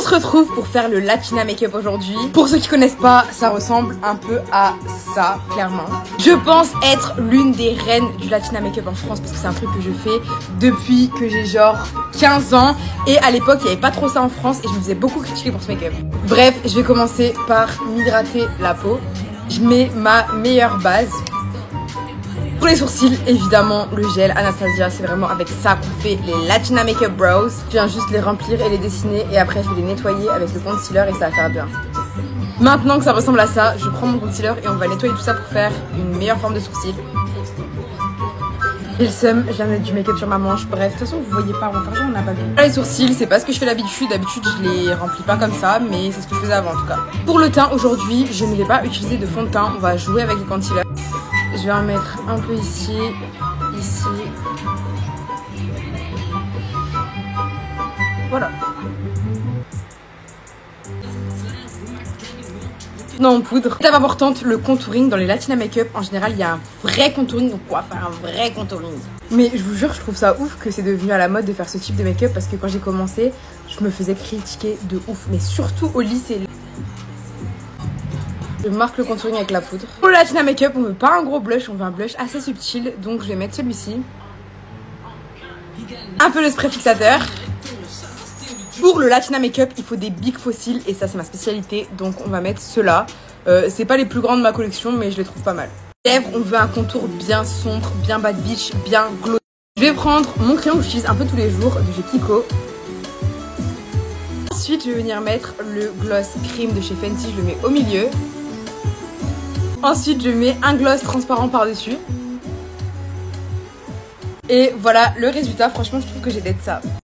se retrouve pour faire le Latina Makeup aujourd'hui. Pour ceux qui connaissent pas, ça ressemble un peu à ça, clairement. Je pense être l'une des reines du Latina Makeup en France parce que c'est un truc que je fais depuis que j'ai genre 15 ans. Et à l'époque, il n'y avait pas trop ça en France et je me faisais beaucoup critiquer pour ce make-up. Bref, je vais commencer par m'hydrater la peau. Je mets ma meilleure base. Pour les sourcils, évidemment, le gel Anastasia, c'est vraiment avec ça qu'on fait les Latina Makeup Brows. Je viens juste les remplir et les dessiner et après je vais les nettoyer avec le concealer et ça va faire bien. Maintenant que ça ressemble à ça, je prends mon concealer et on va nettoyer tout ça pour faire une meilleure forme de sourcil. J'ai le seum, je viens de mettre du make-up sur ma manche. Bref, de toute façon, vous voyez pas, on va faire genre on a pas vu. Les sourcils, c'est pas ce que je fais d'habitude. D'habitude, je les remplis pas comme ça, mais c'est ce que je faisais avant en tout cas. Pour le teint, aujourd'hui, je ne vais pas utiliser de fond de teint. On va jouer avec le concealer. Je vais en mettre un peu ici, ici. Voilà. Non, en poudre. Étape importante, le contouring dans les Latina Makeup. En général, il y a un vrai contouring, donc on va faire un vrai contouring. Mais je vous jure, je trouve ça ouf que c'est devenu à la mode de faire ce type de make-up parce que quand j'ai commencé, je me faisais critiquer de ouf. Mais surtout au lycée. Je marque le contouring avec la poudre. Pour le Latina Makeup, on veut pas un gros blush, on veut un blush assez subtil. Donc je vais mettre celui-ci. Un peu de spray fixateur. Pour le Latina Makeup, il faut des big fossiles et ça c'est ma spécialité. Donc on va mettre ceux-là. C'est pas les plus grands de ma collection mais je les trouve pas mal. Lèvres, on veut un contour bien sombre, bien bad bitch, bien glow. Je vais prendre mon crayon que j'utilise un peu tous les jours de chez Kiko. Ensuite je vais venir mettre le gloss cream de chez Fenty, je le mets au milieu. Ensuite je mets un gloss transparent par dessus. Et voilà le résultat, franchement je trouve que j'ai d'être ça.